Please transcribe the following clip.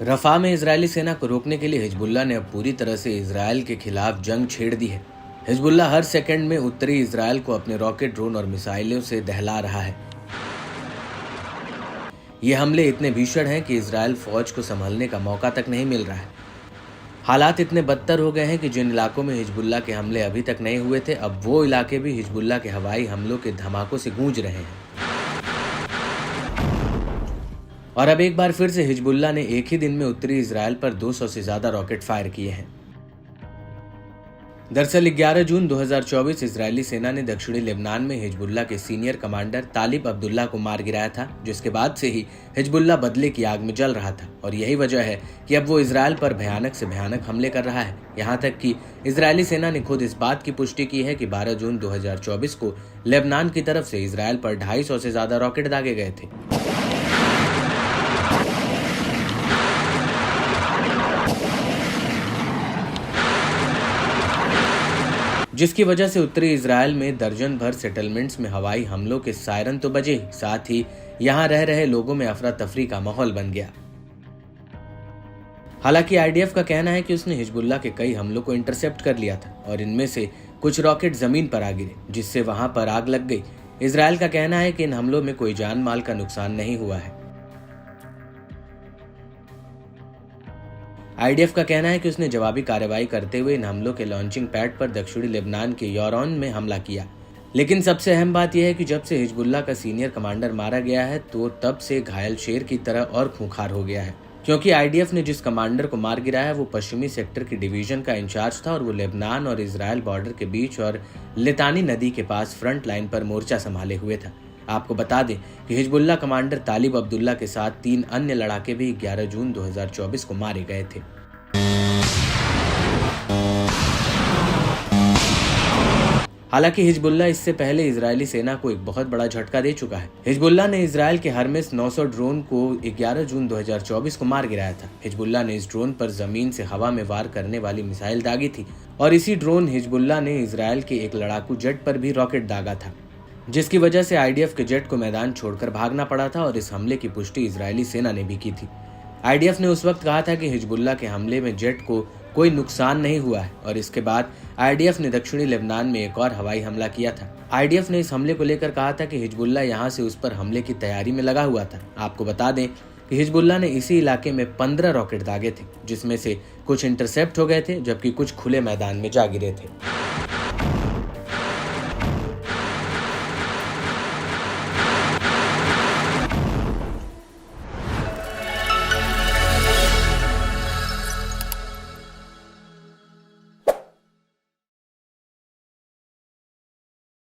रफा में इजरायली सेना को रोकने के लिए हिजबुल्लाह ने अब पूरी तरह से इजरायल के खिलाफ जंग छेड़ दी है। हिजबुल्लाह हर सेकंड में उत्तरी इजरायल को अपने रॉकेट, ड्रोन और मिसाइलों से दहला रहा है। ये हमले इतने भीषण हैं कि इजरायल फौज को संभलने का मौका तक नहीं मिल रहा है। हालात इतने बदतर हो गए हैं कि जिन इलाकों में हिजबुल्लाह के हमले अभी तक नहीं हुए थे, अब वो इलाके भी हिजबुल्लाह के हवाई हमलों के धमाकों से गूंज रहे हैं। और अब एक बार फिर से हिजबुल्लाह ने एक ही दिन में उत्तरी इजरायल पर 200 से ज्यादा रॉकेट फायर किए हैं। दरअसल 11 जून 2024 इजरायली सेना ने दक्षिणी लेबनान में हिजबुल्लाह के सीनियर कमांडर तालिब अब्दुल्ला को मार गिराया था, जिसके बाद से ही हिजबुल्लाह बदले की आग में जल रहा था। और यही वजह है कि अब वो इजरायल पर भयानक से भयानक हमले कर रहा है। यहाँ तक कि इजरायली सेना ने खुद इस बात की पुष्टि की है कि 12 जून 2024 को लेबनान की तरफ से इजरायल पर 250 से ज्यादा रॉकेट दागे गए थे। जिसकी वजह से उत्तरी इजरायल में दर्जन भर सेटलमेंट्स में हवाई हमलों के सायरन तो बजे, साथ ही यहां रह रहे लोगों में अफरा तफरी का माहौल बन गया। हालांकि आईडीएफ का कहना है कि उसने हिजबुल्लाह के कई हमलों को इंटरसेप्ट कर लिया था और इनमें से कुछ रॉकेट जमीन पर आ गिरे, जिससे वहां पर आग लग गई। इजरायल का कहना है कि इन हमलों में कोई जान माल का नुकसान नहीं हुआ है। आईडीएफ का कहना है कि उसने जवाबी कार्रवाई करते हुए इन हमलों के लॉन्चिंग पैड पर दक्षिणी लेबनान के योरॉन में हमला किया। लेकिन सबसे अहम बात यह है कि जब से हिजबुल्लाह का सीनियर कमांडर मारा गया है, तो तब से घायल शेर की तरह और खूंखार हो गया है, क्योंकि आईडीएफ ने जिस कमांडर को मार गिराया वो पश्चिमी सेक्टर की डिवीजन का इंचार्ज था और वो लेबनान और इजरायल बॉर्डर के बीच और लितानी नदी के पास फ्रंट लाइन पर मोर्चा संभाले हुए था। आपको बता दें कि हिजबुल्लाह कमांडर तालिब अब्दुल्ला के साथ 3 अन्य लड़ाके भी 11 जून 2024 को मारे गए थे। हालांकि हिजबुल्लाह इससे पहले इजरायली सेना को एक बहुत बड़ा झटका दे चुका है। हिजबुल्लाह ने इजरायल के हरमेस 900 ड्रोन को 11 जून 2024 को मार गिराया था। हिजबुल्लाह ने इस ड्रोन पर जमीन से हवा में वार करने वाली मिसाइल दागी थी और इसी ड्रोन हिजबुल्लाह ने इजरायल के एक लड़ाकू जेट पर भी रॉकेट दागा था, जिसकी वजह से आईडीएफ के जेट को मैदान छोड़कर भागना पड़ा था और इस हमले की पुष्टि इजरायली सेना ने भी की थी। आईडीएफ ने उस वक्त कहा था कि हिजबुल्लाह के हमले में जेट को कोई नुकसान नहीं हुआ है और इसके बाद आईडीएफ ने दक्षिणी लेबनान में एक और हवाई हमला किया था। आईडीएफ ने इस हमले को लेकर कहा था कि हिजबुल्लाह यहां से उस पर हमले की तैयारी में लगा हुआ था। आपको बता दें कि हिजबुल्लाह ने इसी इलाके में 15 रॉकेट दागे थे, जिसमें से कुछ इंटरसेप्ट हो गए थे जबकि कुछ खुले मैदान में जा गिरे थे।